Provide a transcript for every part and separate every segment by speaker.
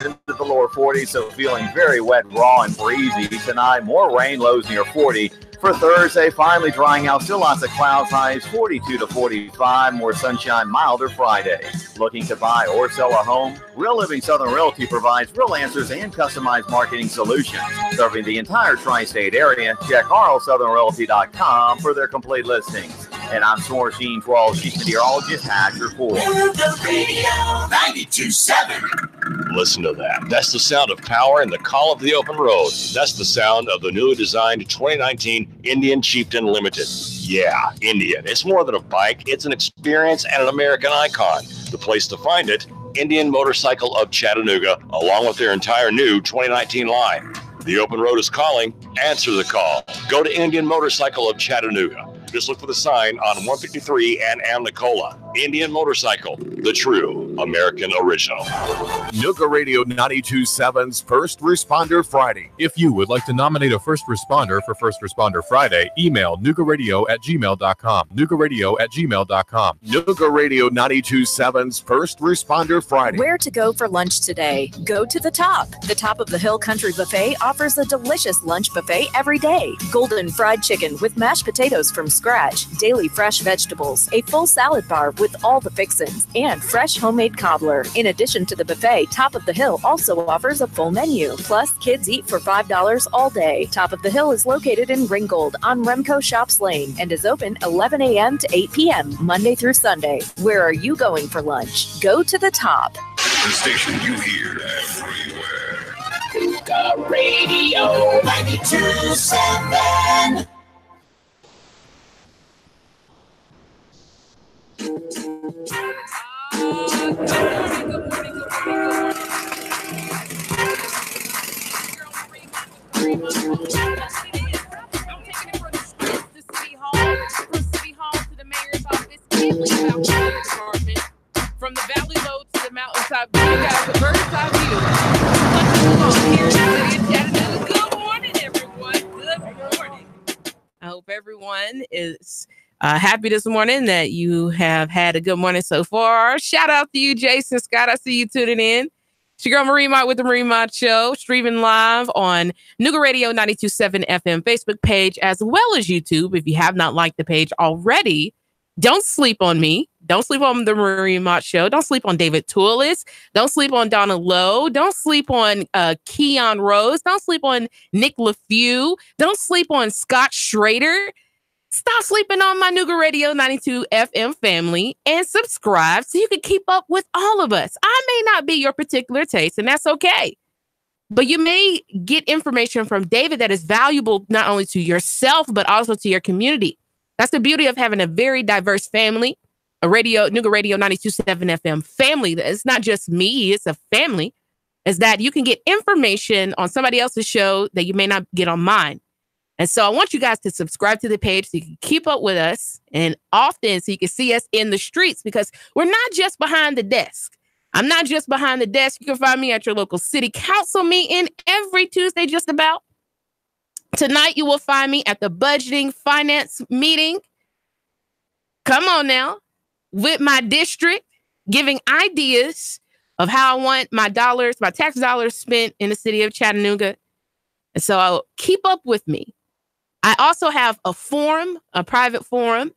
Speaker 1: into the lower 40s, so feeling very wet, raw, and breezy tonight. More rain, lows near 40. For Thursday, finally drying out, still lots of clouds, highs 42 to 45, more sunshine, milder Friday. Looking to buy or sell a home? Real Living Southern Realty provides real answers and customized marketing solutions. Serving the entire tri-state area, check rlsouthernrealty.com for their complete listings. And I'm Swarsheen 12, Chief Meteorologist, at your report.
Speaker 2: The radio 92.7.
Speaker 3: Listen to that. That's the sound of power and the call of the open road. That's the sound of the newly designed 2019 Indian Chieftain Limited. Yeah, Indian. It's more than a bike. It's an experience and an American icon. The place to find it, Indian Motorcycle of Chattanooga, along with their entire new 2019 line. The open road is calling. Answer the call. Go to Indian Motorcycle of Chattanooga. Just look for the sign on 153 and Nicola. Indian Motorcycle, the true American original.
Speaker 4: Nooga Radio 92.7's First Responder Friday. If you would like to nominate a first responder for First Responder Friday, email noogaradio@gmail.com. noogaradio@gmail.com. Nooga Radio 92.7's First Responder Friday.
Speaker 5: Where to go for lunch today? Go to the Top. The Top of the Hill Country Buffet offers a delicious lunch buffet every day. Golden fried chicken with mashed potatoes from scratch, daily fresh vegetables, a full salad bar with all the fixins, and fresh homemade cobbler. In addition to the buffet, Top of the Hill also offers a full menu. Plus, kids eat for $5 all day. Top of the Hill is located in Ringgold on Remco Shops Lane and is open 11 a.m. to 8 p.m. Monday through Sunday. Where are you going for lunch? Go to the Top.
Speaker 2: The station you hear everywhere. Nooga Radio 92.7.
Speaker 6: From the valley low to the mountaintop, you guys a bird's eye view. Good morning, everyone. Good morning. I hope everyone is happy this morning that you have had a good morning so far. Shout out to you, Jason Scott. I see you tuning in. It's your girl Marie Mott with the Marie Mott Show, streaming live on Nooga Radio 92.7 FM Facebook page, as well as YouTube. If you have not liked the page already, don't sleep on me. Don't sleep on the Marie Mott Show. Don't sleep on David Toulis. Don't sleep on Donna Lowe. Don't sleep on Keon Rose. Don't sleep on Nick LaFew. Don't sleep on Scott Schrader. Stop sleeping on my Nooga Radio 92 FM family and subscribe so you can keep up with all of us. I may not be your particular taste, and that's okay. But you may get information from David that is valuable not only to yourself, but also to your community. That's the beauty of having a very diverse family, a Nooga Radio 92.7 FM family. It's not just me, it's a family. Is that you can get information on somebody else's show that you may not get on mine. And so I want you guys to subscribe to the page so you can keep up with us and often so you can see us in the streets, because we're not just behind the desk. I'm not just behind the desk. You can find me at your local city council meeting every Tuesday, just about. Tonight, you will find me at the budgeting finance meeting. Come on now, with my district, giving ideas of how I want my tax dollars spent in the city of Chattanooga. And so keep up with me. I also have a forum, a private forum,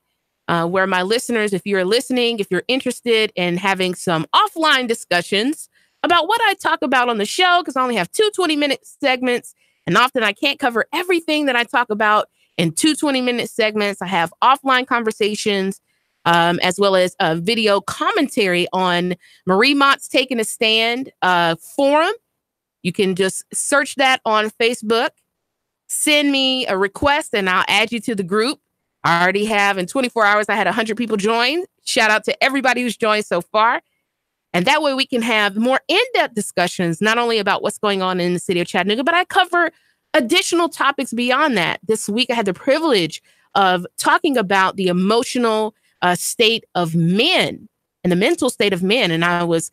Speaker 6: where my listeners, if you're listening, if you're interested in having some offline discussions about what I talk about on the show, because I only have 2 20-minute segments, and often I can't cover everything that I talk about in 2 20-minute segments. I have offline conversations, as well as a video commentary on Marie Mott's Taking a Stand forum. You can just search that on Facebook. Send me a request and I'll add you to the group. I already have, in 24 hours, I had 100 people join. Shout out to everybody who's joined so far. And that way we can have more in-depth discussions, not only about what's going on in the city of Chattanooga, but I cover additional topics beyond that. This week, I had the privilege of talking about the emotional state of men and the mental state of men. And I was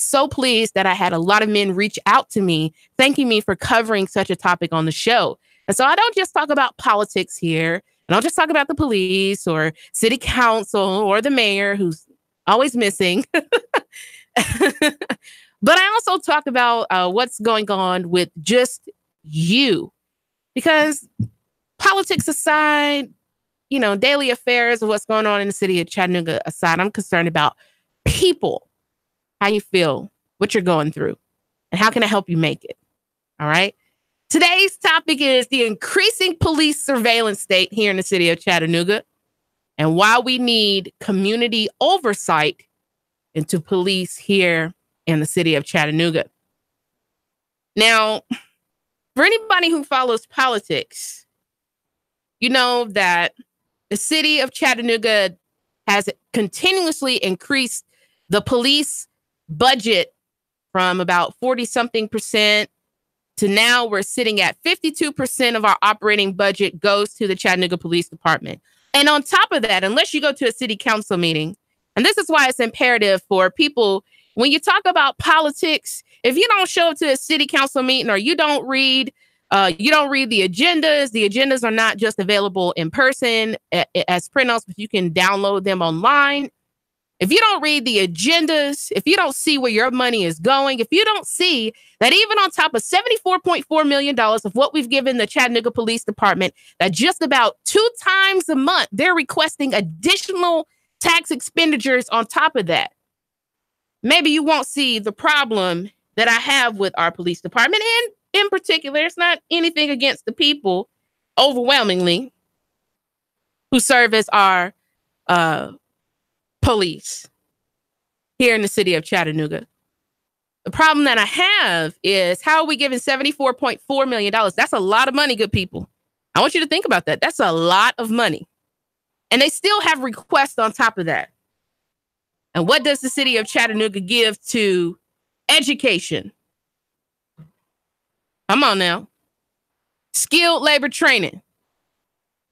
Speaker 6: so pleased that I had a lot of men reach out to me, thanking me for covering such a topic on the show. And so I don't just talk about politics here. I don't just talk about the police or city council or the mayor, who's always missing. But I also talk about what's going on with just you. Because politics aside, you know, daily affairs of what's going on in the city of Chattanooga aside, I'm concerned about people, how you feel, what you're going through, and how can I help you make it? All right. Today's topic is the increasing police surveillance state here in the city of Chattanooga and why we need community oversight into police here in the city of Chattanooga. Now, for anybody who follows politics, you know that the city of Chattanooga has continuously increased the police budget from about 40-something% to now we're sitting at 52% of our operating budget goes to the Chattanooga Police Department. And on top of that, unless you go to a city council meeting, and this is why it's imperative for people, when you talk about politics, if you don't show up to a city council meeting or you don't read the agendas are not just available in person as printouts, but you can download them online. If you don't read the agendas, if you don't see where your money is going, if you don't see that even on top of $74.4 million of what we've given the Chattanooga Police Department, that just about 2 times a month, they're requesting additional tax expenditures on top of that. Maybe you won't see the problem that I have with our police department. And in particular, it's not anything against the people overwhelmingly who serve as our police here in the city of Chattanooga. The problem that I have is, how are we giving $74.4 million? That's a lot of money, good people. I want you to think about that. That's a lot of money. And they still have requests on top of that. And what does the city of Chattanooga give to education? Come on now. Skilled labor training.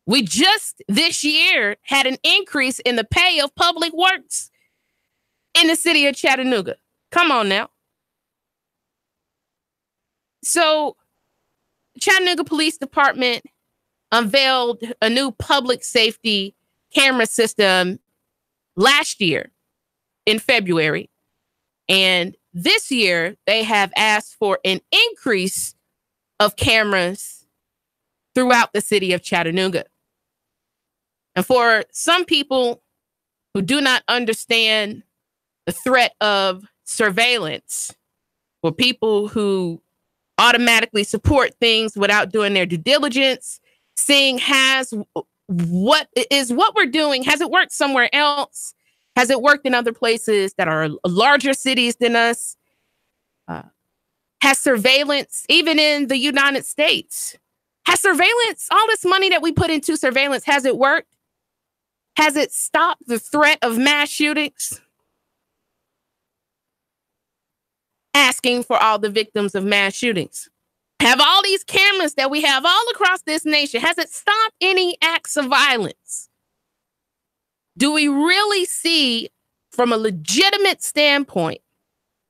Speaker 6: We just this year had an increase in the pay of public works in the city of Chattanooga. Come on now. So, Chattanooga Police Department unveiled a new public safety camera system last year in February. And this year, they have asked for an increase of cameras throughout the city of Chattanooga. And for some people who do not understand the threat of surveillance, for people who automatically support things without doing their due diligence, seeing what we're doing, has it worked somewhere else? Has it worked in other places that are larger cities than us? Has surveillance, even in the United States, has surveillance, all this money that we put into surveillance, has it worked? Has it stopped the threat of mass shootings? Asking for all the victims of mass shootings. Have all these cameras that we have all across this nation, has it stopped any acts of violence? Do we really see, from a legitimate standpoint,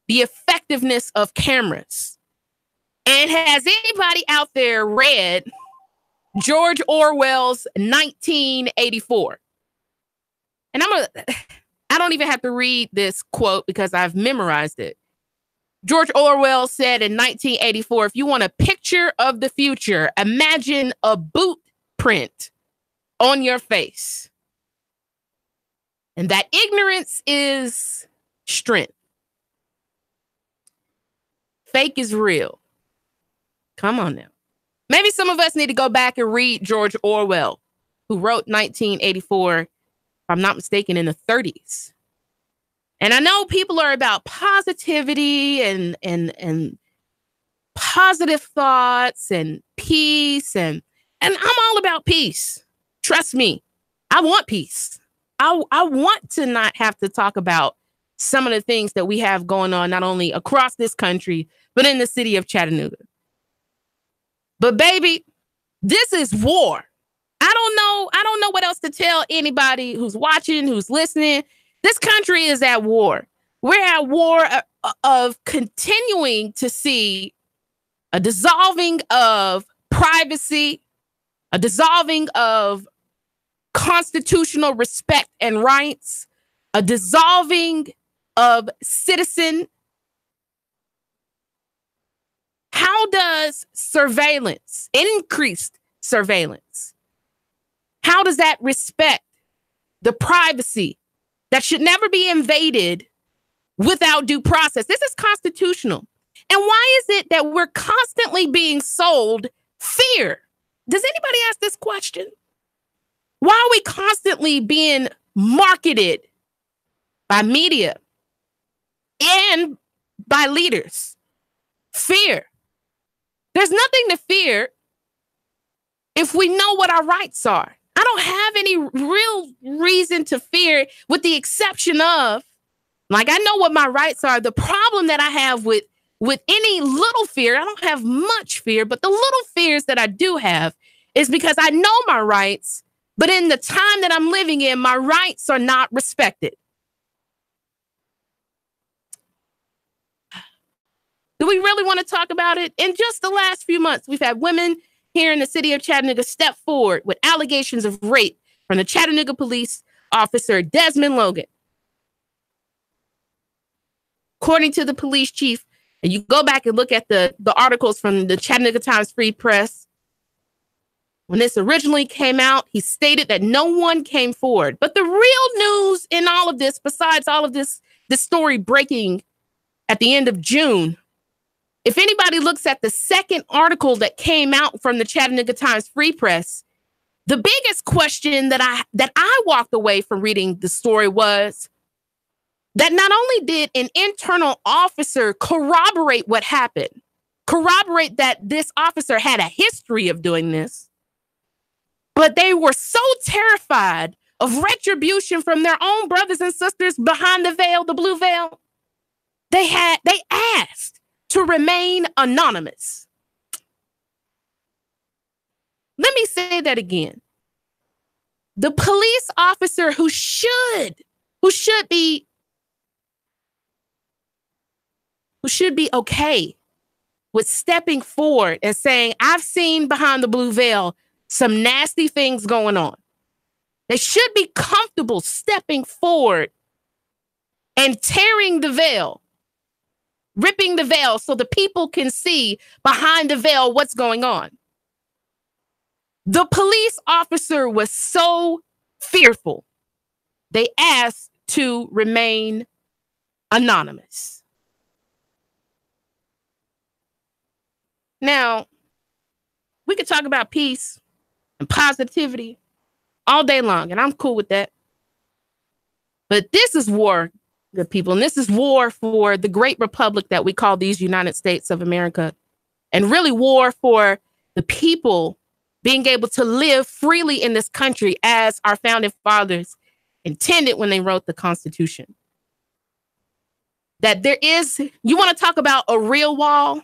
Speaker 6: the effectiveness of cameras? And has anybody out there read George Orwell's 1984? And I don't even have to read this quote because I've memorized it. George Orwell said in 1984, if you want a picture of the future, imagine a boot print on your face. And that ignorance is strength. Fake is real. Come on now. Maybe some of us need to go back and read George Orwell, who wrote 1984, if I'm not mistaken, in the 30s. And I know people are about positivity and positive thoughts and peace. And I'm all about peace. Trust me, I want peace. I want to not have to talk about some of the things that we have going on, not only across this country, but in the city of Chattanooga. But baby, this is war. I don't know what else to tell anybody who's watching, who's listening. This country is at war. We're at war of continuing to see a dissolving of privacy, a dissolving of constitutional respect and rights, a dissolving of citizen how does surveillance, increased surveillance, how does that respect the privacy that should never be invaded without due process? This is constitutional. And why is it that we're constantly being sold fear? Does anybody ask this question? Why are we constantly being marketed by media and by leaders? Fear. There's nothing to fear if we know what our rights are. I don't have any real reason to fear, with the exception of, like, I know what my rights are. The problem that I have with any little fear, I don't have much fear, but the little fears that I do have is because I know my rights, but in the time that I'm living in, my rights are not respected. Do we really want to talk about it? In just the last few months, we've had women here in the city of Chattanooga step forward with allegations of rape from the Chattanooga police officer, Desmond Logan. According to the police chief, and you go back and look at the articles from the Chattanooga Times Free Press, when this originally came out, he stated that no one came forward. But the real news in all of this, besides all of this story breaking at the end of June, if anybody looks at the second article that came out from the Chattanooga Times Free Press, the biggest question that I walked away from reading the story was that not only did an internal officer corroborate what happened, corroborate that this officer had a history of doing this, but they were so terrified of retribution from their own brothers and sisters behind the veil, the blue veil, they asked to remain anonymous. Let me say that again. The police officer who should be okay with stepping forward and saying, I've seen behind the blue veil some nasty things going on. They should be comfortable stepping forward and tearing the veil, ripping the veil so the people can see behind the veil what's going on. The police officer was so fearful, they asked to remain anonymous. Now, we could talk about peace and positivity all day long, and I'm cool with that. But this is war, good people, and this is war for the great republic that we call these United States of America, and really war for the people being able to live freely in this country as our founding fathers intended when they wrote the Constitution. That there is, you want to talk about a real wall?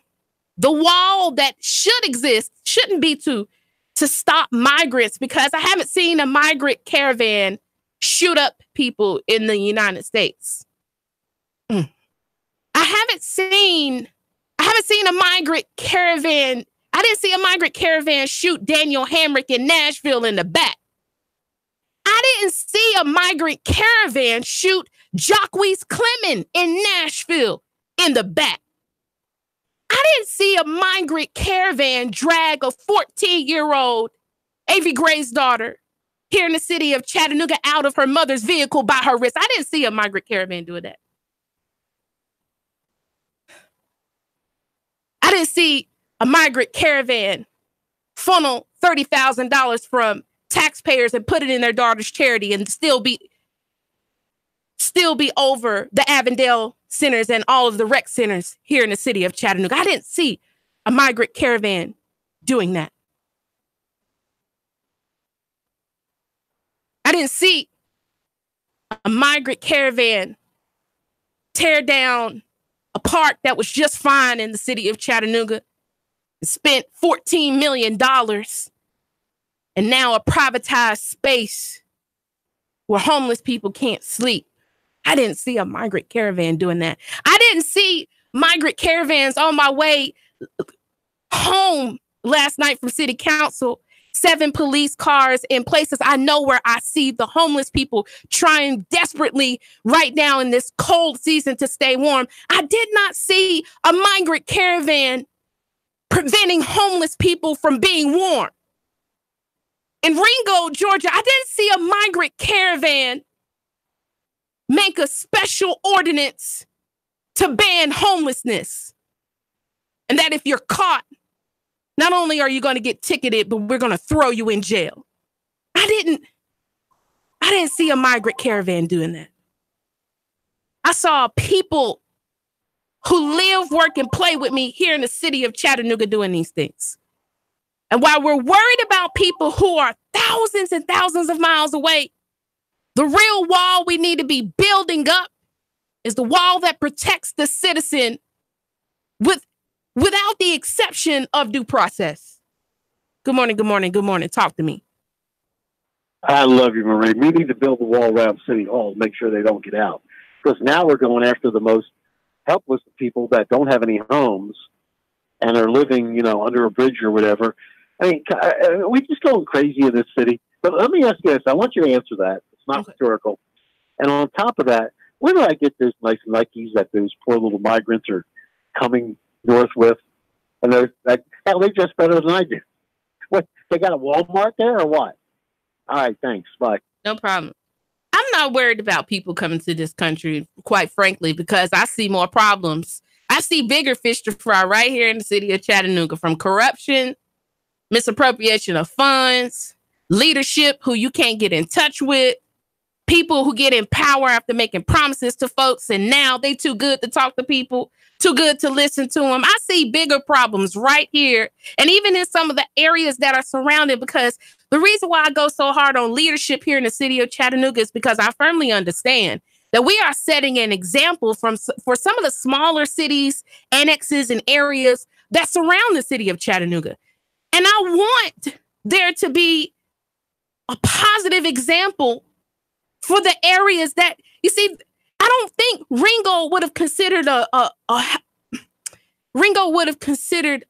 Speaker 6: The wall that should exist shouldn't be to stop migrants, because I haven't seen a migrant caravan shoot up people in the United States. I haven't seen a migrant caravan. I didn't see a migrant caravan shoot Daniel Hamrick in Nashville in the back. I didn't see a migrant caravan shoot Jacquees Clement in Nashville in the back. I didn't see a migrant caravan drag a 14-year-old Avy Gray's daughter here in the city of Chattanooga out of her mother's vehicle by her wrist. I didn't see a migrant caravan doing that. I didn't see a migrant caravan funnel $30,000 from taxpayers and put it in their daughter's charity and still be over the Avondale centers and all of the rec centers here in the city of Chattanooga. I didn't see a migrant caravan doing that. I didn't see a migrant caravan tear down a park that was just fine in the city of Chattanooga and spent $14 million and now a privatized space where homeless people can't sleep. I didn't see a migrant caravan doing that. I didn't see migrant caravans on my way home last night from city council, 7 police cars in places I know where I see the homeless people trying desperately right now in this cold season to stay warm. I did not see a migrant caravan preventing homeless people from being warm. In Ringo, Georgia, I didn't see a migrant caravan make a special ordinance to ban homelessness. And that if you're caught, not only are you going to get ticketed, but we're going to throw you in jail. I didn't see a migrant caravan doing that. I saw people who live, work, and play with me here in the city of Chattanooga doing these things. And while we're worried about people who are thousands and thousands of miles away, the real wall we need to be building up is the wall that protects the citizen without the exception of due process. Good morning, good morning, good morning. Talk to me.
Speaker 7: I love you, Marie. We need to build a wall around City Hall to make sure they don't get out. Because now we're going after the most helpless people that don't have any homes and are living, under a bridge or whatever. I mean, we're just going crazy in this city. But let me ask you this. I want you to answer that. It's not rhetorical. And on top of that, where do I get those nice Nikes that those poor little migrants are coming north with? And they're like, hell, they dress better than I do. What, they got a Walmart there or what? All right, thanks. Bye.
Speaker 6: No problem. I'm not worried about people coming to this country, quite frankly, because I see more problems. I see bigger fish to fry right here in the city of Chattanooga, from corruption, misappropriation of funds, leadership who you can't get in touch with, people who get in power after making promises to folks, and now they too good to talk to people, too good to listen to them. I see bigger problems right here, and even in some of the areas that are surrounded, because the reason why I go so hard on leadership here in the city of Chattanooga is because I firmly understand that we are setting an example for some of the smaller cities, annexes, and areas that surround the city of Chattanooga. And I want there to be a positive example for the areas that, you see, I don't think Ringo would have considered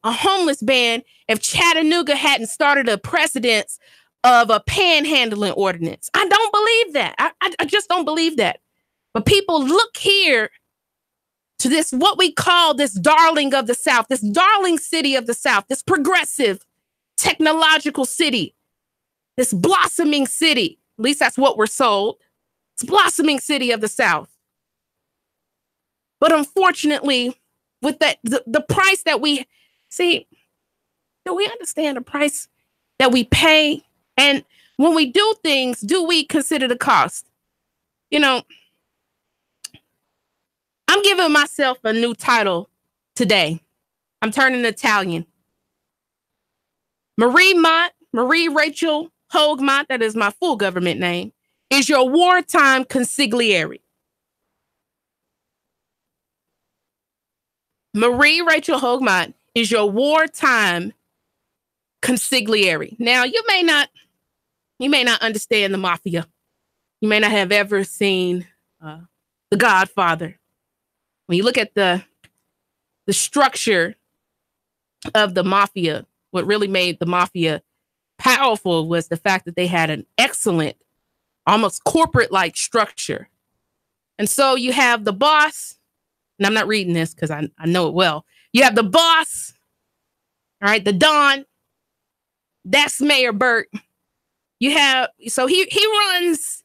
Speaker 6: a homeless ban if Chattanooga hadn't started a precedence of a panhandling ordinance. I don't believe that. I just don't believe that. But people look here to this, what we call this darling of the South, this darling city of the South, this progressive technological city, this blossoming city. At least that's what we're sold. It's blossoming city of the South. But unfortunately, with that, the price that we see, do we understand the price that we pay? And when we do things, do we consider the cost? I'm giving myself a new title today. I'm turning Italian. Marie Mott, Marie Rachel Hogue Mott, that is my full government name, is your wartime consigliere. Marie Rachel Hogue Mott is your wartime consigliere. Now, you may not understand the mafia. You may not have ever seen The Godfather. When you look at the structure of the mafia, what really made the mafia powerful was the fact that they had an excellent, almost corporate-like structure. And so you have the boss, and I'm not reading this because I know it well. You have the boss, all right, the Don. That's Mayor Burt. You have, so he runs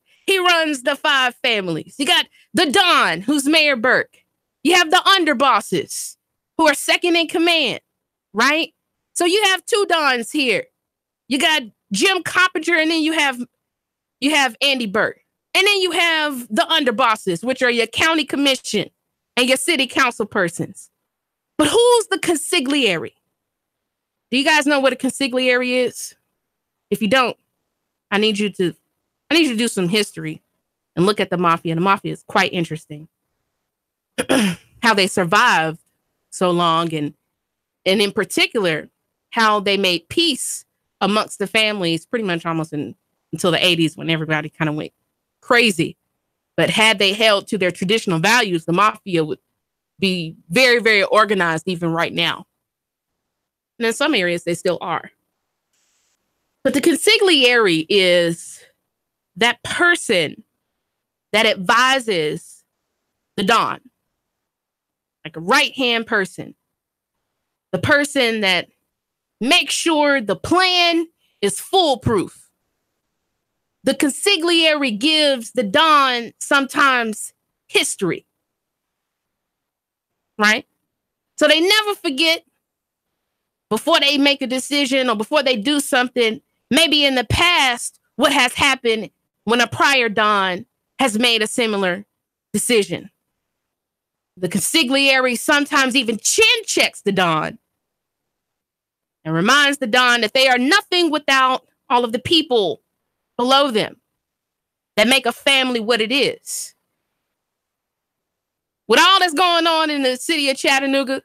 Speaker 6: the five families. You got the Don, who's Mayor Burke. You have the underbosses, who are second in command, right? So you have two Dons here. You got Jim Coppinger, and then you have Andy Burt. And then you have the underbosses, which are your county commission and your city council persons. But who's the consigliere? Do you guys know what a consigliere is? If you don't, I need you to do some history and look at the mafia. The mafia is quite interesting. How they survived so long, and in particular, how they made peace amongst the families pretty much almost until the 80s, when everybody kind of went crazy. But had they held to their traditional values, the mafia would be very, very organized even right now. And in some areas, they still are. But the consigliere is that person that advises the Don, like a right-hand person. the person that makes sure the plan is foolproof. The consigliere gives the Don sometimes history, right? So they never forget before they make a decision or before they do something, maybe in the past, what has happened when a prior Don has made a similar decision. The consigliere sometimes even chin checks the Don and reminds the Don that they are nothing without all of the people below them that make a family what it is. With all that's going on in the city of Chattanooga,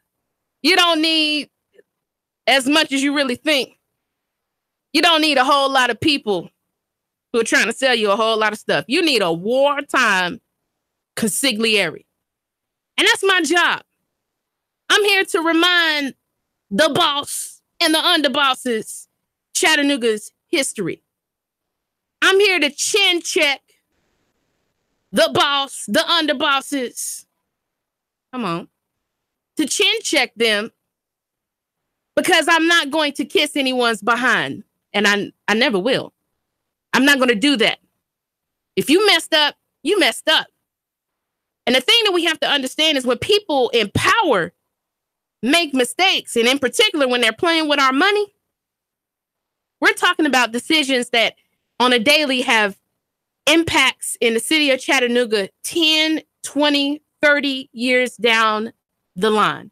Speaker 6: you don't need as much as you really think. You don't need a whole lot of people who are trying to sell you a whole lot of stuff. You need a wartime consigliere. And that's my job. I'm here to remind the boss and the underbosses Chattanooga's history. I'm here to chin check the boss, the underbosses. Come on. To chin check them because I'm not going to kiss anyone's behind. And I never will. I'm not going to do that. If you messed up, you messed up. And the thing that we have to understand is when people in power make mistakes, and in particular when they're playing with our money, we're talking about decisions that on a daily have impacts in the city of Chattanooga 10, 20, 30 years down the line.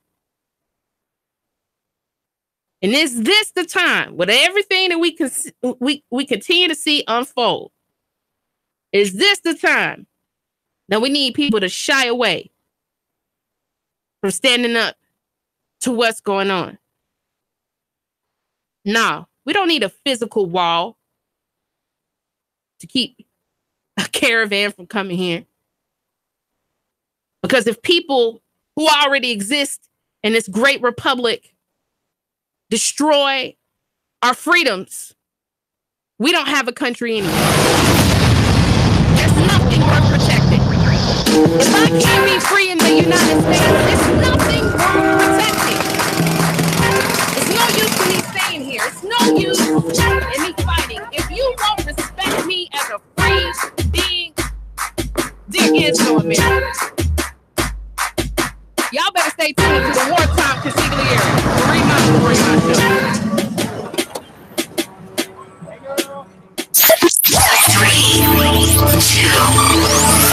Speaker 6: And is this the time with everything that we continue to see unfold? Is this the time that we need people to shy away from standing up to what's going on? No, we don't need a physical wall to keep a caravan from coming here. Because if people who already exist in this great republic destroy our freedoms, we don't have a country anymore. There's nothing worth protecting. If I can't be free in the United States, there's nothing worth protecting. It's no use in me staying here. It's no use in me fighting. If you won't respect me as a free being, there is no America. Y'all better stay tuned to the wartime consigliere. Marie Mott.
Speaker 2: 3, 2,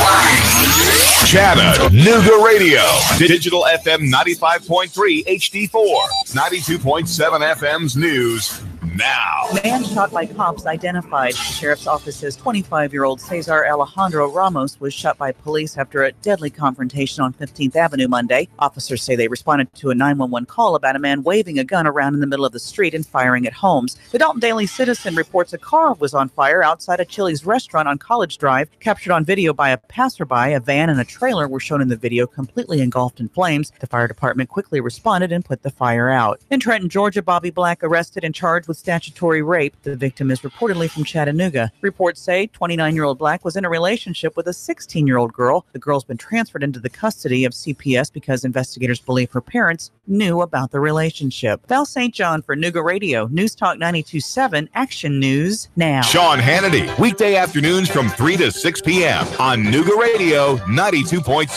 Speaker 2: 1.
Speaker 4: Chattanooga Radio. Digital FM 95.3 HD4. 92.7 FM's news. Now.
Speaker 8: Man shot by cops identified. The sheriff's office says 25-year-old Cesar Alejandro Ramos was shot by police after a deadly confrontation on 15th Avenue Monday. Officers say they responded to a 911 call about a man waving a gun around in the middle of the street and firing at homes. The Dalton Daily Citizen reports a car was on fire outside a Chili's restaurant on College Drive. Captured on video by a passerby, a van and a trailer were shown in the video completely engulfed in flames. The fire department quickly responded and put the fire out. In Trenton, Georgia, Bobby Black arrested and charged with statutory rape. The victim is reportedly from Chattanooga. Reports say 29-year-old Black was in a relationship with a 16-year-old girl. The girl's been transferred into the custody of CPS because investigators believe her parents knew about the relationship. Val St. John for Nooga Radio, News Talk 92.7, Action News Now.
Speaker 4: Sean Hannity, weekday afternoons from 3 to 6 p.m. on Nooga Radio 92.7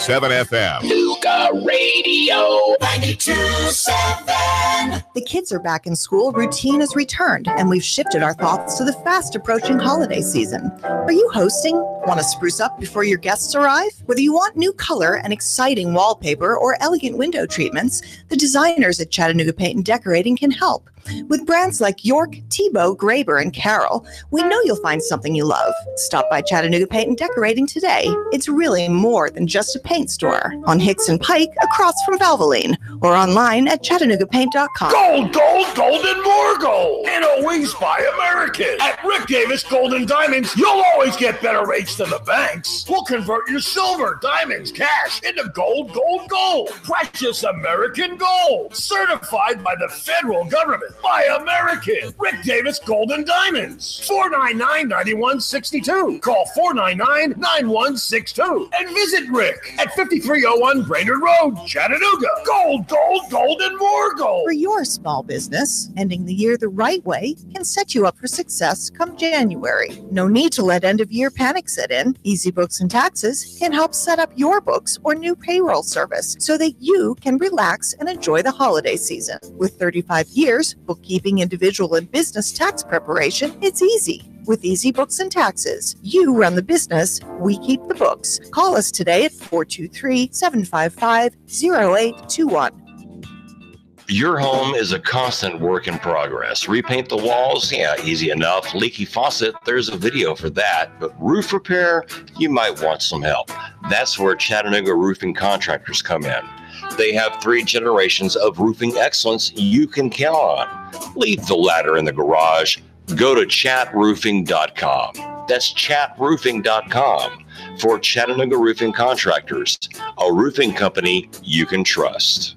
Speaker 4: FM.
Speaker 2: Nooga Radio 92.7.
Speaker 9: The kids are back in school, routine has returned, and we've shifted our thoughts to the fast approaching holiday season. Are you hosting? Want to spruce up before your guests arrive? Whether you want new color and exciting wallpaper or elegant window treatments, the designers at Chattanooga Paint and Decorating can help. With brands like York, Tebow, Graber, and Carroll, we know you'll find something you love. Stop by Chattanooga Paint and Decorating today. It's really more than just a paint store. On Hicks and Pike, across from Valvoline, or online at ChattanoogaPaint.com.
Speaker 2: Gold, gold, gold, and more gold. And always buy American. At Rick Davis Gold and Diamonds, you'll always get better rates than the banks. We'll convert your silver, diamonds, cash into gold, gold, gold. Precious American gold. Certified by the federal government. by American. Rick Davis Gold and Diamonds. 499-9162. Call 499-9162. And visit Rick at 5301 Brainerd Road, Chattanooga. Gold, gold, gold, and more gold.
Speaker 9: For your small business, ending the year the right way can set you up for success come January. No need to let end-of-year panic set in. Easy Books and Taxes can help set up your books or new payroll service so that you can relax and enjoy the holiday season. With 35 years, bookkeeping, individual, and business tax preparation, it's easy. With Easy Books and Taxes, you run the business, we keep the books. Call us today at 423-755-0821.
Speaker 3: Your home is a constant work in progress. Repaint the walls? Yeah, easy enough. Leaky faucet? There's a video for that. But roof repair? You might want some help. That's where Chattanooga roofing contractors come in. They have 3 generations of roofing excellence you can count on. Leave the ladder in the garage. Go to chatroofing.com. That's chatroofing.com for Chattanooga Roofing Contractors, a roofing company you can trust.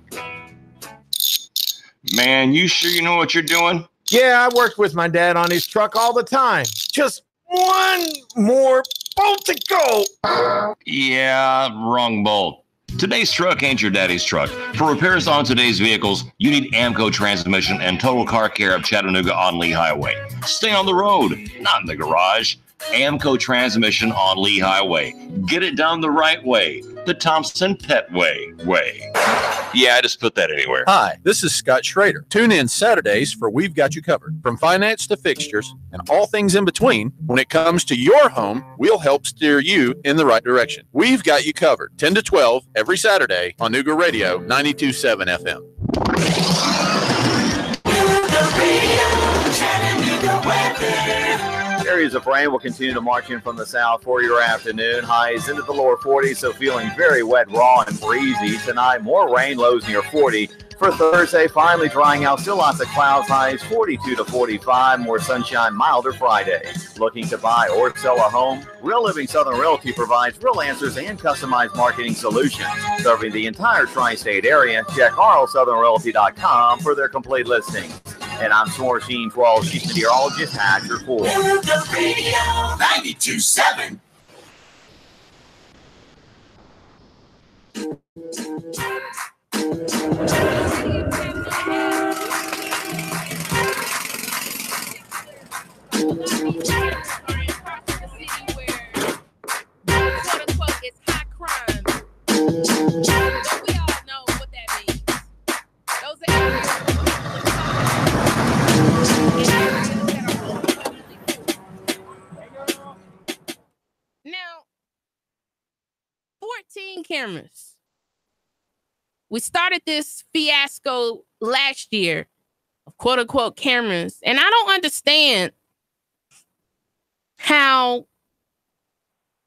Speaker 3: Man, you sure you know what you're doing?
Speaker 10: Yeah, I worked with my dad on his truck all the time. Just one more bolt to go.
Speaker 3: Yeah, wrong bolt. Today's truck ain't your daddy's truck. For repairs on today's vehicles, you need Amco Transmission and Total Car Care of Chattanooga on Lee Highway. Stay on the road, not in the garage. Amco Transmission on Lee Highway. Get it done the right way. The Thompson Pet way. Yeah, I just put that anywhere.
Speaker 11: Hi, this is Scott Schrader. Tune in Saturdays for We've Got You Covered. From finance to fixtures and all things in between, when it comes to your home, we'll help steer you in the right direction. We've Got You Covered, 10 to 12 every Saturday on Nooga Radio 92.7 FM.
Speaker 1: Areas of rain will continue to march in from the south for your afternoon. Highs into the lower 40s, so feeling very wet, raw, and breezy. Tonight, more rain, lows near 40. For Thursday, finally drying out. Still lots of clouds, highs 42 to 45. More sunshine, milder Friday. Looking to buy or sell a home? Real Living Southern Realty provides real answers and customized marketing solutions. Serving the entire tri-state area, check rlsouthernrealty.com for their complete listings. And I'm Swarsheen 12, Chief Meteorologist, Hatcher 4.
Speaker 2: Nooga Radio 92.7.
Speaker 6: Now, 14 cameras. We started this fiasco last year of quote unquote cameras. And I don't understand how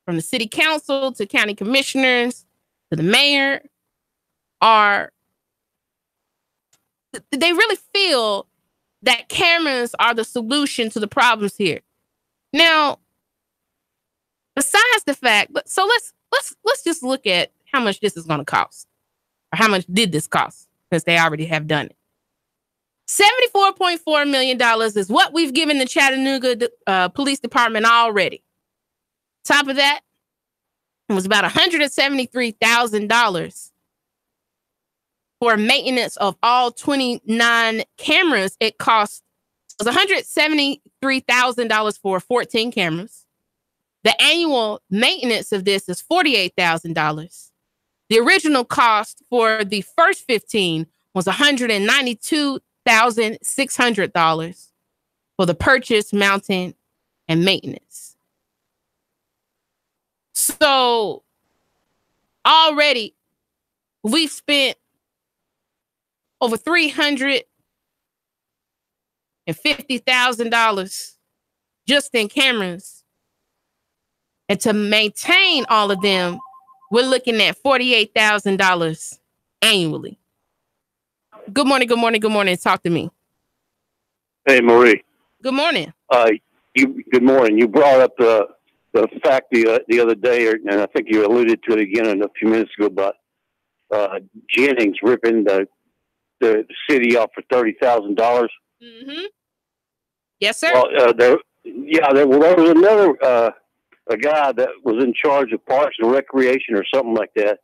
Speaker 6: from the city council to county commissioners to the mayor they really feel that cameras are the solution to the problems here. Now, besides the fact, so let's just look at how much this is going to cost, or how much did this cost, because they already have done it. $74.4 million is what we've given the Chattanooga Police Department already. Top of that, it was about $173,000 for maintenance of all 29 cameras. It was $173,000 for 14 cameras. The annual maintenance of this is $48,000. The original cost for the first 15 was $192,600 for the purchase, mounting, and maintenance. So already we've spent over $350,000 just in cameras. And to maintain all of them, we're looking at $48,000 annually. Good morning. Talk to me.
Speaker 7: Hey, Marie.
Speaker 6: Good morning.
Speaker 7: Good morning. You brought up the fact the other day, and I think you alluded to it again a few minutes ago, about Jennings ripping the city off for $30,000.
Speaker 6: Mm-hmm. Yes, sir.
Speaker 7: Well, there was another a guy that was in charge of Parks and Recreation or something like that,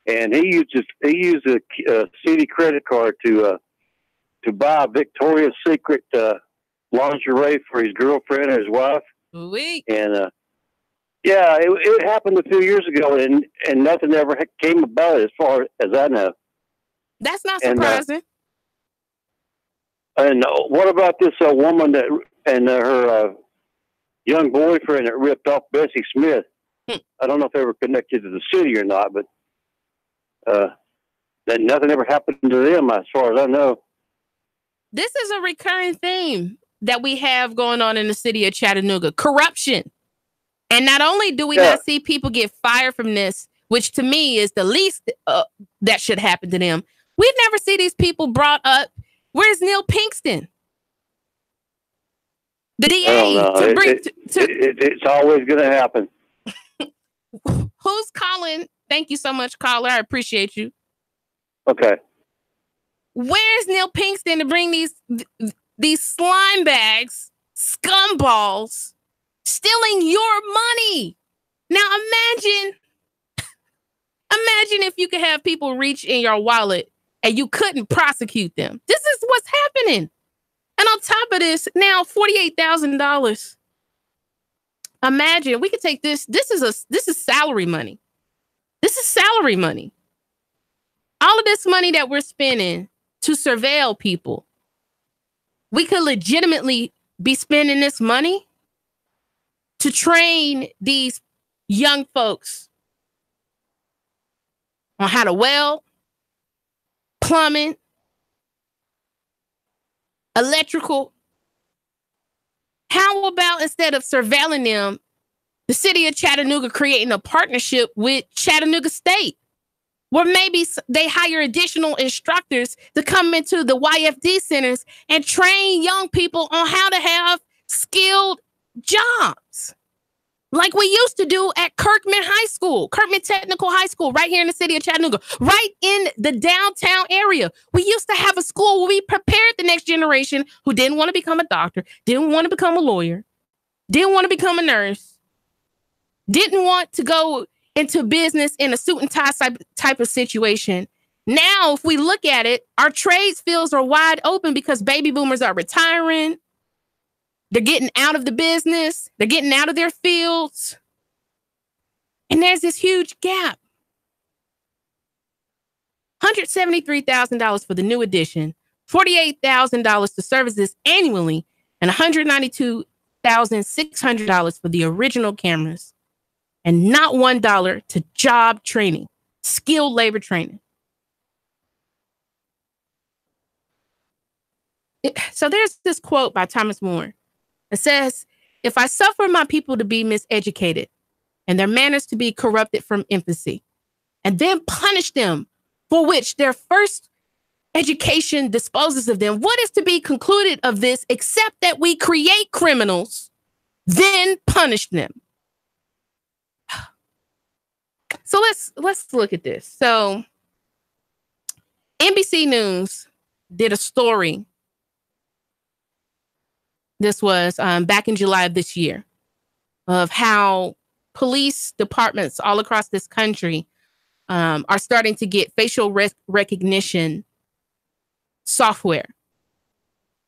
Speaker 7: and he used a city credit card to buy a Victoria's Secret lingerie for his girlfriend or his wife.
Speaker 6: Sweet.
Speaker 7: And it happened a few years ago, and nothing ever came about it, as far as I know.
Speaker 6: That's not surprising.
Speaker 7: And what about this woman that and her young boyfriend that ripped off Bessie Smith? I don't know if they were connected to the city or not, but that nothing ever happened to them, as far as I know.
Speaker 6: This is a recurring theme that we have going on in the city of Chattanooga: corruption. And not only do we not see people get fired from this, which to me is the least that should happen to them, we've never seen these people brought up. Where's Neil Pinkston? The DA.
Speaker 7: It's always going to happen.
Speaker 6: Who's calling? Thank you so much, caller. I appreciate you.
Speaker 7: Okay.
Speaker 6: Where's Neil Pinkston to bring these slime bags, scumballs, stealing your money? Now imagine if you could have people reach in your wallet and you couldn't prosecute them. This is what's happening. And on top of this, now $48,000. Imagine we could take this. This is salary money. This is salary money. All of this money that we're spending to surveil people, we could legitimately be spending this money to train these young folks on how to weld, plumbing, electrical. How about instead of surveilling them, the city of Chattanooga creating a partnership with Chattanooga State, where maybe they hire additional instructors to come into the YFD centers and train young people on how to have skilled jobs, like we used to do at Kirkman Technical High School, right here in the city of Chattanooga, right in the downtown area. We used to have a school where we prepared the next generation who didn't want to become a doctor, didn't want to become a lawyer, didn't want to become a nurse, didn't want to go into business in a suit and tie type of situation. Now, if we look at it, our trades fields are wide open because baby boomers are retiring. They're getting out of the business. They're getting out of their fields. And there's this huge gap. $173,000 for the new edition, $48,000 to service this annually, and $192,600 for the original cameras, and not $1 to job training, skilled labor training. So there's this quote by Thomas More. It says, "If I suffer my people to be miseducated and their manners to be corrupted from infancy, and then punish them for which their first education disposes of them, what is to be concluded of this except that we create criminals, then punish them?" So let's look at this. So NBC News did a story. This was back in July of this year, of how police departments all across this country are starting to get facial recognition software.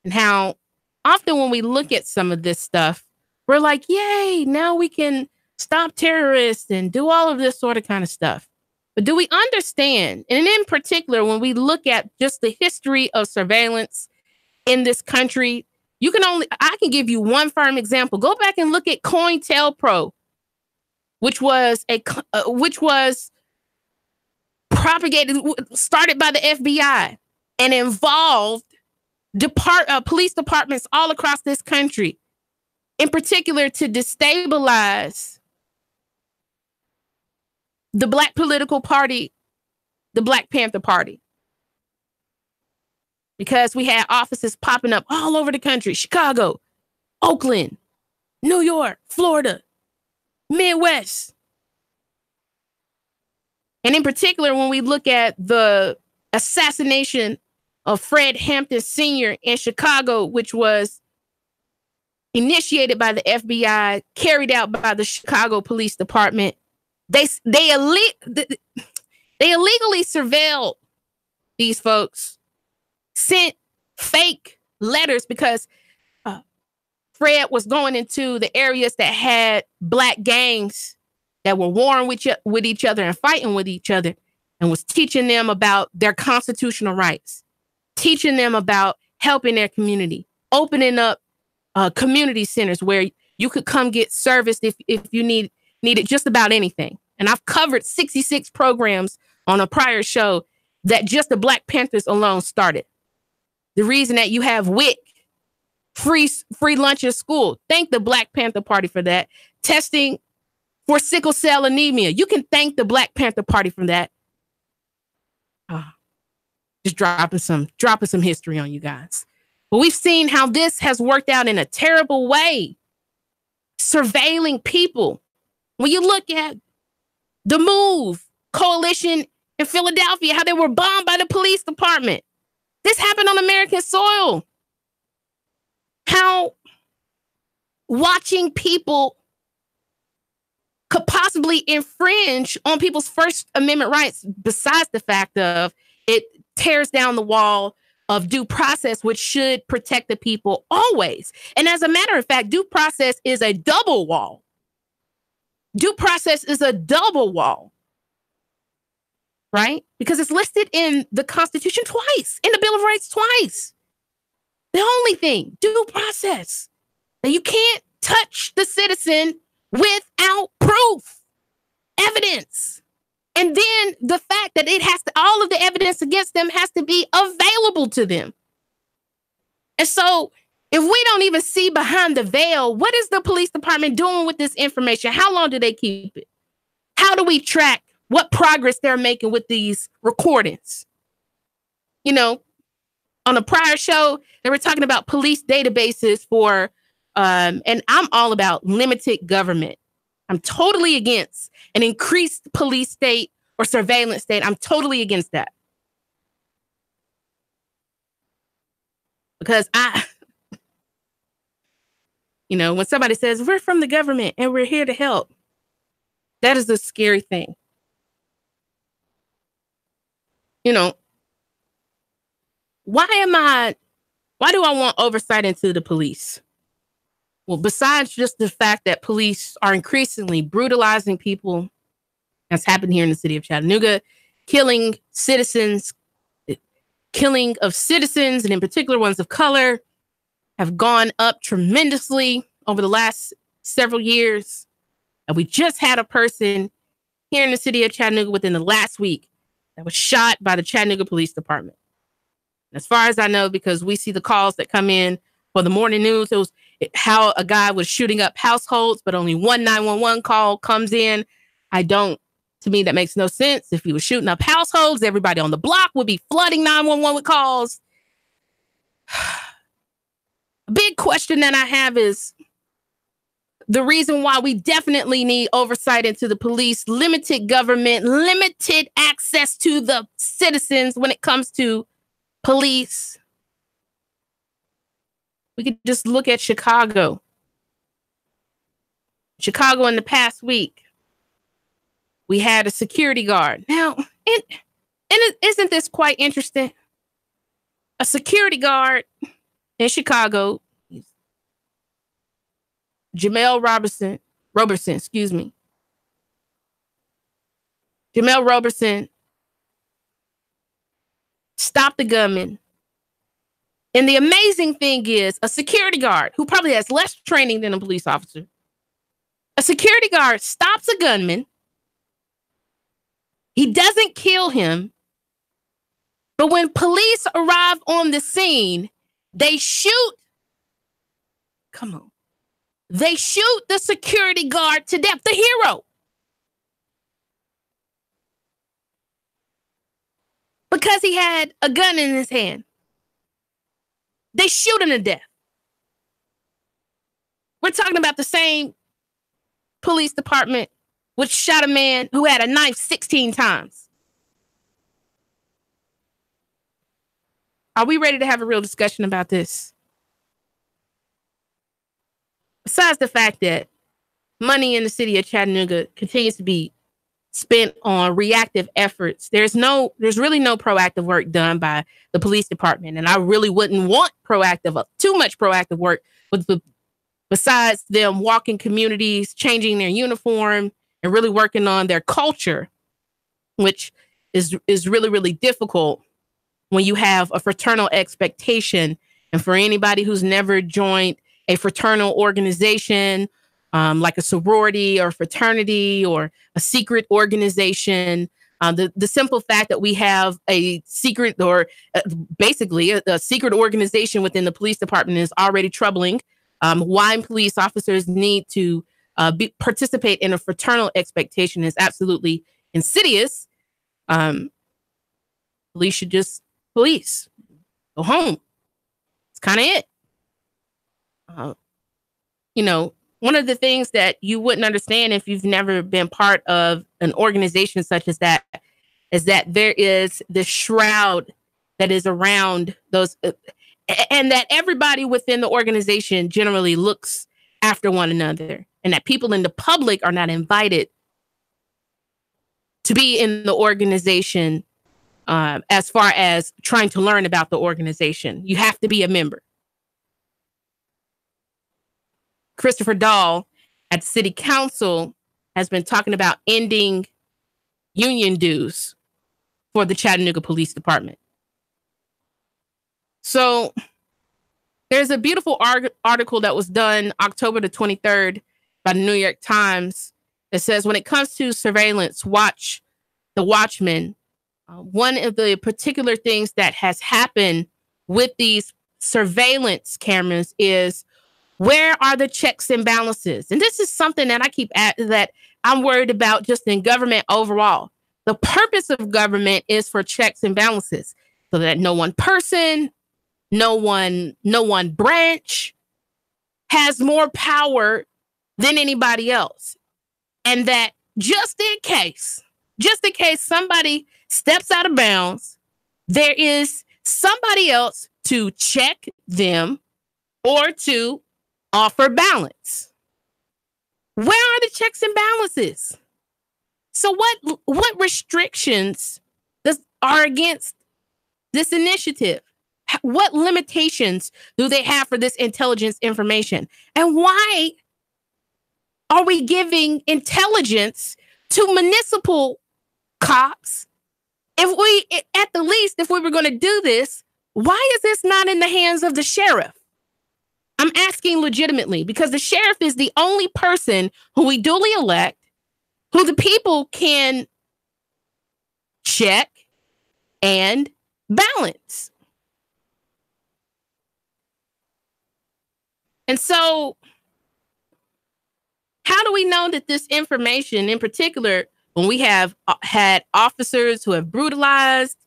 Speaker 6: And how often when we look at some of this stuff, we're like, yay, now we can stop terrorists and do all of this sort of kind of stuff. But do we understand, and in particular, when we look at just the history of surveillance in this country, I can give you one firm example. Go back and look at COINTELPRO, which was started by the FBI and involved police departments all across this country, in particular to destabilize the Black political party, the Black Panther Party. Because we had offices popping up all over the country: Chicago, Oakland, New York, Florida, Midwest. And in particular, when we look at the assassination of Fred Hampton Sr. in Chicago, which was initiated by the FBI, carried out by the Chicago Police Department. They illegally surveilled these folks, sent fake letters because Fred was going into the areas that had black gangs that were warring with each other and fighting with each other, and was teaching them about their constitutional rights, teaching them about helping their community, opening up community centers where you could come get service if you needed just about anything. And I've covered 66 programs on a prior show that just the Black Panthers alone started. The reason that you have WIC, free lunch at school. Thank the Black Panther Party for that. Testing for sickle cell anemia. You can thank the Black Panther Party for that. Just dropping some history on you guys. But we've seen how this has worked out in a terrible way. Surveilling people. When you look at the MOVE coalition in Philadelphia, how they were bombed by the police department. This happened on American soil. How watching people could possibly infringe on people's First Amendment rights, besides the fact of it tears down the wall of due process, which should protect the people always. And as a matter of fact, due process is a double wall. Due process is a double wall, right? Because it's listed in the Constitution twice, in the Bill of Rights twice. The only thing, due process. Now, you can't touch the citizen without proof, evidence. And then the fact that all of the evidence against them has to be available to them. And so if we don't even see behind the veil, what is the police department doing with this information? How long do they keep it? How do we track what progress they're making with these recordings? You know, on a prior show, they were talking about police databases for, and I'm all about limited government. I'm totally against an increased police state or surveillance state. I'm totally against that. Because when somebody says, we're from the government and we're here to help, that is a scary thing. Why do I want oversight into the police? Well, besides just the fact that police are increasingly brutalizing people, that's happened here in the city of Chattanooga, killing of citizens, and in particular ones of color, have gone up tremendously over the last several years. And we just had a person here in the city of Chattanooga within the last week that was shot by the Chattanooga Police Department. As far as I know, because we see the calls that come in for the morning news, it was how a guy was shooting up households, but only one 911 call comes in. To me, that makes no sense. If he was shooting up households, everybody on the block would be flooding 911 with calls. A big question that I have is the reason why we definitely need oversight into the police, limited government, limited access to the citizens when it comes to police. We could just look at Chicago. Chicago in the past week, we had a security guard. Now, isn't this quite interesting? A security guard in Chicago, Jamel Robertson, Jamel Robertson stopped the gunman. And the amazing thing is, a security guard who probably has less training than a police officer, a security guard stops a gunman. He doesn't kill him. But when police arrive on the scene, they shoot. Come on. They shoot the security guard to death, the hero. Because he had a gun in his hand. They shoot him to death. We're talking about the same police department which shot a man who had a knife 16 times. Are we ready to have a real discussion about this? Besides the fact that money in the city of Chattanooga continues to be spent on reactive efforts, there's really no proactive work done by the police department. And I really wouldn't want too much proactive work besides them walking communities, changing their uniform, and really working on their culture, which is really, really difficult when you have a fraternal expectation. And for anybody who's never joined a fraternal organization, like a sorority or fraternity or a secret organization, the simple fact that we have a secret or basically a secret organization within the police department is already troubling. Why police officers need to participate in a fraternal expectation is absolutely insidious. Police should just police. Go home. It's kind of it. One of the things that you wouldn't understand if you've never been part of an organization such as that is that there is this shroud that is around those, and that everybody within the organization generally looks after one another, and that people in the public are not invited to be in the organization as far as trying to learn about the organization. You have to be a member. Christopher Dahl at City Council has been talking about ending union dues for the Chattanooga Police Department. So there's a beautiful article that was done October the 23rd by the New York Times that says, when it comes to surveillance, watch the Watchmen. One of the particular things that has happened with these surveillance cameras is, where are the checks and balances? And this is something that that I'm worried about just in government overall. The purpose of government is for checks and balances so that no one person, no one branch has more power than anybody else. And that just in case somebody steps out of bounds, there is somebody else to check them or to offer balance. Where are the checks and balances? So what restrictions are against this initiative? What limitations do they have for this intelligence information? And why are we giving intelligence to municipal cops? If we were going to do this, why is this not in the hands of the sheriff? I'm asking legitimately, because the sheriff is the only person who we duly elect, who the people can check and balance. And so, how do we know that this information, in particular, when we have had officers who have brutalized,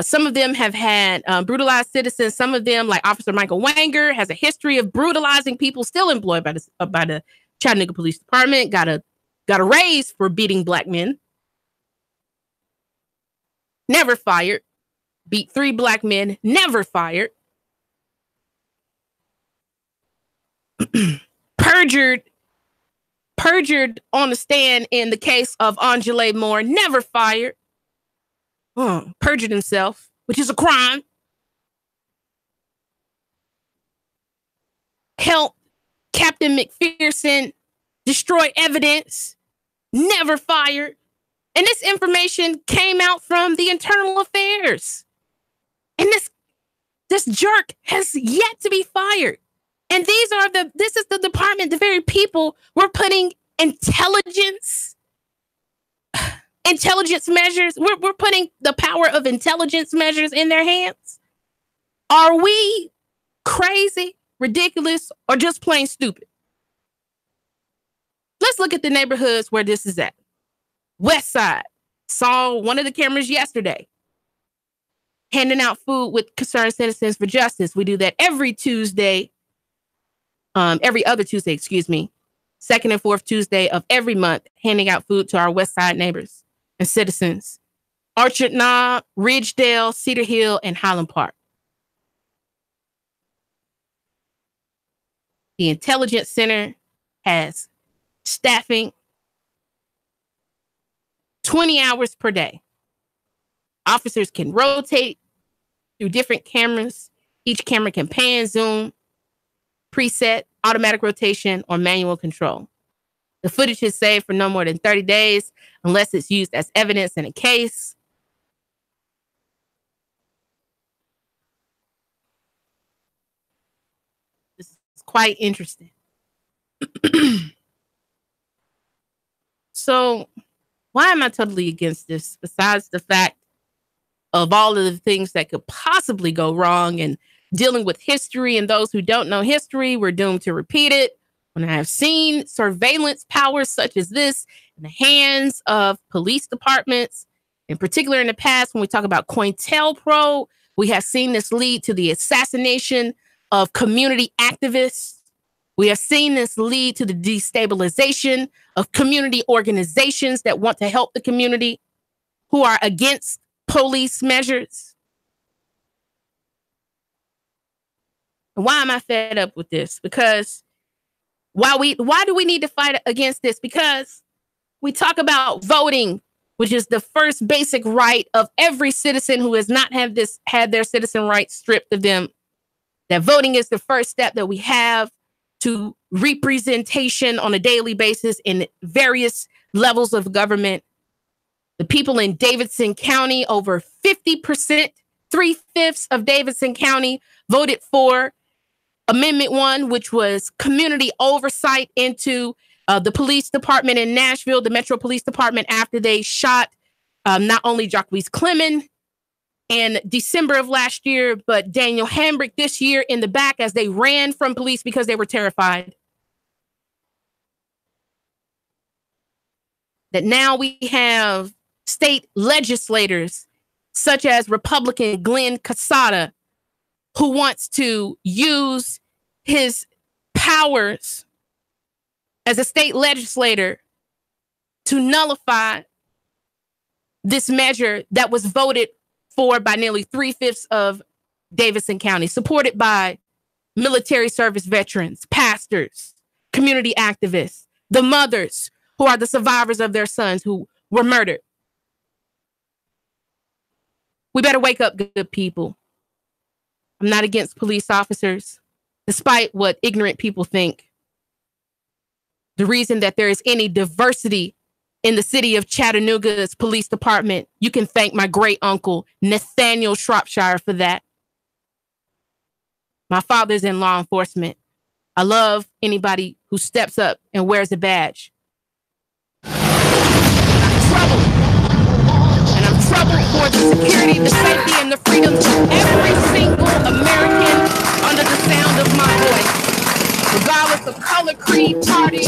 Speaker 6: some of them have had brutalized citizens. Some of them, like Officer Michael Wanger, has a history of brutalizing people still employed by the Chattanooga Police Department. Got a raise for beating black men. Never fired. Beat 3 black men. Never fired. Perjured on the stand in the case of Angela Moore. Never fired. Perjured himself, which is a crime. Helped Captain McPherson destroy evidence. Never fired. And this information came out from the Internal Affairs. And this jerk has yet to be fired. And this is the department, the very people we're putting intelligence measures. We're putting the power of intelligence measures in their hands. Are we crazy, ridiculous, or just plain stupid? Let's look at the neighborhoods where this is at. West Side. Saw one of the cameras yesterday handing out food with Concerned Citizens for Justice. We do that every Tuesday. Every other Tuesday, second and fourth Tuesday of every month, handing out food to our West Side neighbors and citizens. Orchard Knob, Ridgedale, Cedar Hill, and Highland Park. The Intelligence Center has staffing 20 hours per day. Officers can rotate through different cameras. Each camera can pan, zoom, preset, automatic rotation, or manual control. The footage is saved for no more than 30 days unless it's used as evidence in a case. This is quite interesting. So, why am I totally against this? Besides the fact of all of the things that could possibly go wrong and dealing with history, and those who don't know history, we're doomed to repeat it. When I have seen surveillance powers such as this in the hands of police departments, in particular in the past, when we talk about COINTELPRO, we have seen this lead to the assassination of community activists. We have seen this lead to the destabilization of community organizations that want to help the community, who are against police measures. And why am I fed up with this? Because why do we need to fight against this? Because we talk about voting, which is the first basic right of every citizen who has not had their citizen rights stripped of them. That voting is the first step that we have to representation on a daily basis in various levels of government. The people in Davidson County, over 50%, 3/5 of Davidson County voted for Amendment 1, which was community oversight into the police department in Nashville, the Metro Police Department, after they shot not only Jacques Clement in December of last year, but Daniel Hambrick this year in the back as they ran from police because they were terrified. That now we have state legislators such as Republican Glenn Casada, who wants to use his powers as a state legislator to nullify this measure that was voted for by nearly 3/5 of Davidson County, supported by military service veterans, pastors, community activists, the mothers who are the survivors of their sons who were murdered. We better wake up, good people. I'm not against police officers, despite what ignorant people think. The reason that there is any diversity in the city of Chattanooga's police department, you can thank my great uncle, Nathaniel Shropshire, for that. My father's in law enforcement. I love anybody who steps up and wears a badge. I'm troubled for the security, the safety, and the freedoms of every single American under the sound of my voice. Regardless of color, creed, party,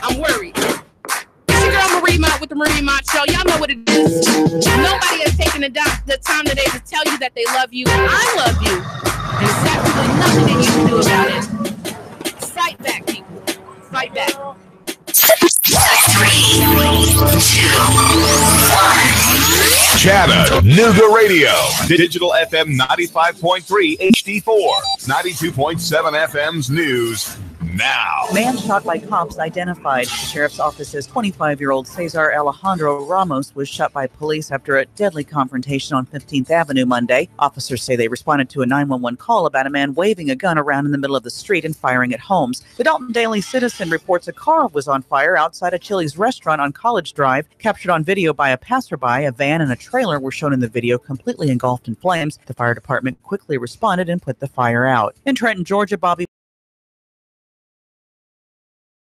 Speaker 6: I'm worried. It's your girl Marie Mott with the Marie Mott Show. Y'all know what it is. Nobody has taken the time today to tell you that they love you. I love you. And there's absolutely nothing that you can do about it. Fight back, people. Fight back.
Speaker 2: 3, 2, 1. Chattanooga Radio. Digital FM 95.3 HD4. 92.7 FM's news now.
Speaker 8: Man shot by cops identified. The sheriff's office says 25-year-old Cesar Alejandro Ramos was shot by police after a deadly confrontation on 15th Avenue Monday. Officers say they responded to a 911 call about a man waving a gun around in the middle of the street and firing at homes. The Dalton Daily Citizen reports a car was on fire outside a Chili's restaurant on College Drive. Captured on video by a passerby, a van and a trailer were shown in the video completely engulfed in flames. The fire department quickly responded and put the fire out. In Trenton, Georgia, Bobby